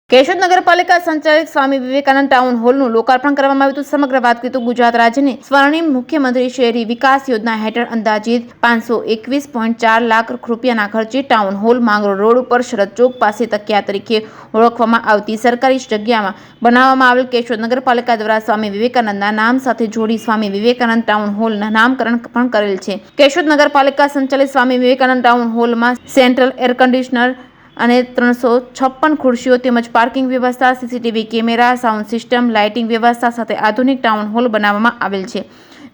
કેશોદ નગરપાલિકા સંચાલિત સ્વામી વિવેકાનંદ ટાઉન હોલનું લોકાર્પણ કરવામાં આવ્યું હતું। સમગ્ર વાત કરીએ તો ગુજરાત રાજ્યની સ્વર્ણિમ મુખ્યમંત્રી શહેરી વિકાસ યોજના હેઠળ અંદાજિત 521.4 લાખ રૂપિયાના ખર્ચે ટાઉન હોલ માંગરોળ રોડ ઉપર શરદ ચોક પાસે તકિયા તરીકે ઓળખવામાં આવતી સરકારી જગ્યામાં બનાવવામાં આવેલ કેશોદ નગરપાલિકા દ્વારા સ્વામી વિવેકાનંદના નામ સાથે જોડી સ્વામી વિવેકાનંદ ટાઉન હોલનું નામકરણ પણ કરેલ છે। કેશોદ નગરપાલિકા સંચાલિત સ્વામી વિવેકાનંદ ટાઉન હોલમાં સેન્ટ્રલ એર કન્ડિશનર અને 356 ખુરશીઓ તેમજ પાર્કિંગ વ્યવસ્થા, CCTV camera, sound system, lighting વ્યવસ્થા સાથે આધુનિક ટાઉન હોલ બનાવવામાં આવેલ છે।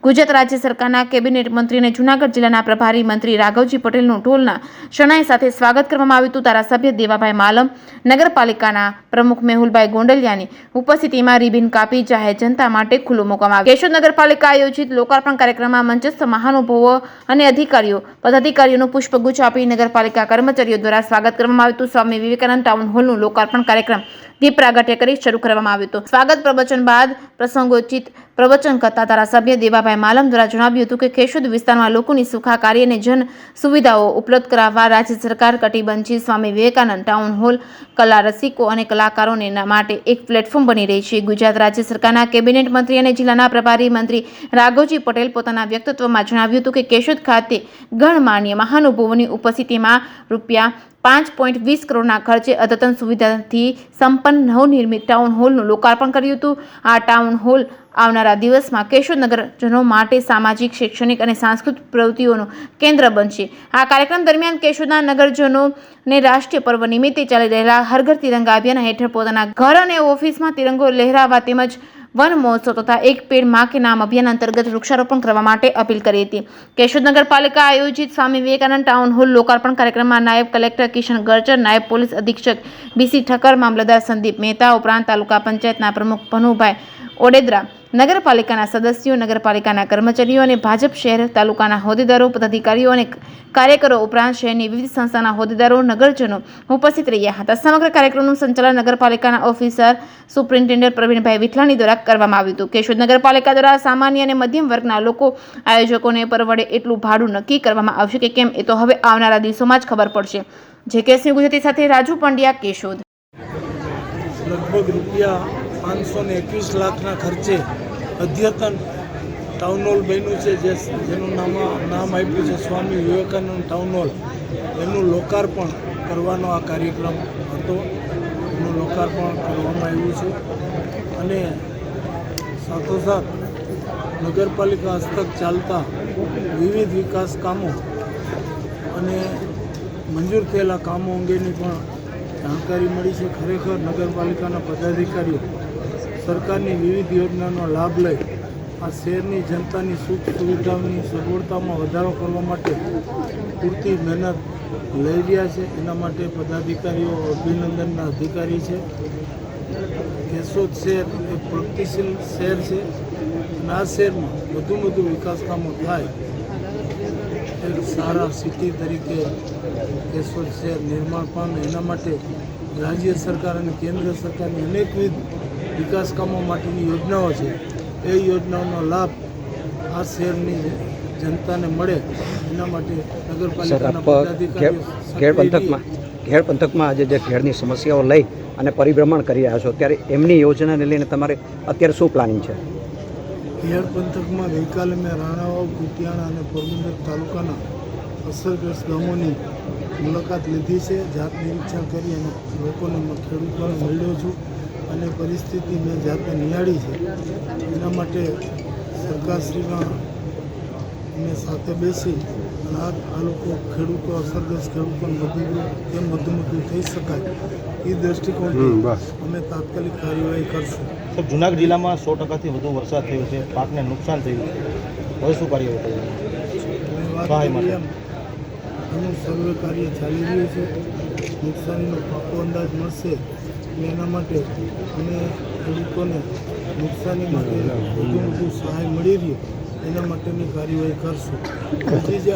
ગુજરાત રાજ્ય સરકારના કેબિનેટ મંત્રી અને જૂનાગઢ જિલ્લાના પ્રભારી મંત્રી રાઘવજી પટેલનું ઢોલના શરણાઈ સાથે સ્વાગત કરવામાં આવ્યું હતું। ધારાસભ્ય દેવાભાઈ માલમ, નગરપાલિકાના પ્રમુખ મેહુલભાઈ ગોંડલિયાની ઉપસ્થિતિમાં રિબિન કાપી જાહેર જનતા માટે ખુલ્લું મૂકવામાં આવ્યું। કેશોદ નગરપાલિકા આયોજિત લોકાર્પણ કાર્યક્રમમાં મંચસ્થ મહાનુભાવો અને પદાધિકારીઓનું પુષ્પગુચ્છ આપી નગરપાલિકા કર્મચારીઓ દ્વારા સ્વાગત કરવામાં આવ્યું હતું। સ્વામી વિવેકાનંદ ટાઉન હોલનું લોકાર્પણ કાર્યક્રમ દીપ પ્રાગટ્ય કરી શરૂ કરવામાં આવ્યો હતો। સ્વાગત પ્રવચન બાદ પ્રસંગોચિત પ્રવચન કરતા ધારાસભ્ય દેવાભાઈ માલમ દ્વારા જણાવ્યું હતું કે કેશોદ વિસ્તારમાં લોકોની સુખાકારી અને જન સુવિધાઓ ઉપલબ્ધ કરાવવા રાજ્ય સરકાર કટિબદ્ધ છે। સ્વામી વિવેકાનંદ ટાઉન હોલ કલા રસિકો અને કલાકારોને માટે એક પ્લેટફોર્મ બની રહી છે। ગુજરાત રાજ્ય સરકારના કેબિનેટ મંત્રી અને જિલ્લાના પ્રભારી મંત્રી રાઘવજી પટેલ પોતાના વ્યક્તિત્વમાં જણાવ્યું હતું કે કેશોદ ખાતે ગણમાન્ય મહાનુભાવોની ઉપસ્થિતિમાં ₹5.20 કરોડના ખર્ચે અદ્યતન સુવિધાથી સંપન્ન નવનિર્મિત ટાઉન હોલનું લોકાર્પણ કર્યું હતું। આ ટાઉન હોલ આવનારા દિવસમાં કેશોદ નગરજનો માટે સામાજિક, શૈક્ષણિક અને સાંસ્કૃતિક પ્રવૃત્તિઓનું કેન્દ્ર બનશે। આ કાર્યક્રમ દરમિયાન કેશોદના નગરજનોને રાષ્ટ્રીય પર્વ નિમિત્તે ચાલી રહેલા હર ઘર તિરંગા અભિયાન હેઠળ પોતાના ઘર અને ઓફિસમાં તિરંગો લહેરાવવા તેમજ વન મહોત્સવ તથા એક પેડ માં કે નામ અભિયાન અંતર્ગત વૃક્ષારોપણ કરવા માટે અપીલ કરી હતી। કેશોદ નગરપાલિકા આયોજિત સ્વામી વિવેકાનંદ ટાઉન હોલ લોકાર્પણ કાર્યક્રમમાં નાયબ કલેક્ટર કિશન ગર્જર, નાયબ પોલીસ અધિક્ષક BC ઠક્કર, મામલતદાર સંદીપ મહેતા ઉપરાંત તાલુકા પંચાયતના પ્રમુખ ભનુભાઈ ઓડેદરા, નગરપાલિકાના સદસ્યો, નગરપાલિકાના કર્મચારીઓ અને ભાજપ શહેર તાલુકાના હોદ્દેદારો, પદાધિકારીઓ અને કાર્યકરો ઉપરાંત શહેરની વિવિધ સંસ્થાના હોદ્દેદારો, નગરજનો ઉપસ્થિત રહ્યા હતા। સમગ્ર કાર્યક્રમનું સંચાલન નગરપાલિકાના ઓફિસર સુપ્રિન્ટેન્ડન્ટ પ્રવીણભાઈ વિઠલાણી દ્વારા કરવામાં આવ્યું હતું। કેશોદ નગરપાલિકા દ્વારા સામાન્ય અને મધ્યમ વર્ગના લોકો આયોજકોને પરવડે એટલું ભાડું નક્કી કરવામાં આવશે કે કેમ એ તો હવે આવનારા દિવસોમાં જ ખબર પડશે। જેકેસી ગુજરાતી સાથે રાજુ પંડ્યા, કેશોદ। લગભગ ₹521 લાખના ખર્ચે અદ્યતન ટાઉન હોલ બન્યું છે, જેનું નામ આપ્યું છે સ્વામી વિવેકાનંદ ટાઉન હોલ। એનું લોકાર્પણ કરવાનો આ કાર્યક્રમ હતો। એનું લોકાર્પણ કરવામાં આવ્યું છે અને સાથોસાથ નગરપાલિકા હસ્તક ચાલતા વિવિધ વિકાસ કામો અને મંજૂર થયેલા કામો અંગેની પણ જાણકારી મળી છે। ખરેખર નગરપાલિકાના પદાધિકારીઓ સરકારની વિવિધ યોજનાનો લાભ લઈ આ શહેરની જનતાની સુખ સુવિધાઓની સગવડતામાં વધારો કરવા માટે પૂરતી મહેનત લઈ રહ્યા છે। એના માટે પદાધિકારીઓ અભિનંદનના અધિકારી છે। કેશોદ શહેર એક પ્રગતિશીલ શહેર છે અને આ શહેરમાં વધુ વિકાસ કામો થાય, એક સારા સિટી તરીકે કેશોદ શહેર નિર્માણ પામે એના માટે રાજ્ય સરકાર અને કેન્દ્ર સરકારની અનેકવિધ વિકાસ કામો માટેની યોજનાઓ છે। એ યોજનાઓનો લાભ આ શહેરની જનતાને મળે એના માટે નગરપાલિકાના પદાધિકારીઓ ઘેડ પંથકમાં આજે જે ઘેડની સમસ્યાઓ લઈ અને પરિભ્રમણ કરી રહ્યા છો, ત્યારે એમની યોજનાને લઈને તમારે અત્યારે શું પ્લાનિંગ છે? ઘેડ પંથકમાં ગઈકાલે મેં રાણાવાવ, કુતિયાણા અને પોરબંદર તાલુકાના અસરગ્રસ્ત ગામોની મુલાકાત લીધી છે। જાત નિરીક્ષણ કરી અને ખેડૂતોને મળ્યો છું અને પરિસ્થિતિ મેં જાતે નિહાળી છે। એના માટે સરકારશ્રીમાં અમે સાથે બેસી અને આ લોકો ખેડૂતો, અસરગ્રસ્ત ખેડૂતોને કેમ વધુ થઈ શકાય એ દ્રષ્ટિકોણથી અમે તાત્કાલિક કાર્યવાહી કરશું। સર, જૂનાગઢ જિલ્લામાં 100%થી વધુ વરસાદ થયો છે, પાકને નુકસાન થયું છે, હવે શું કાર્યવાહી એનું સર્વે કાર્ય ચાલી રહ્યું છે। નુકસાનીનો પાકો અંદાજ મળશે અને એના માટે અમે ખેડૂતોને નુકસાની માટે વધુ સહાય મળી રહી એના માટેની કાર્યવાહી કરશું। હજી જે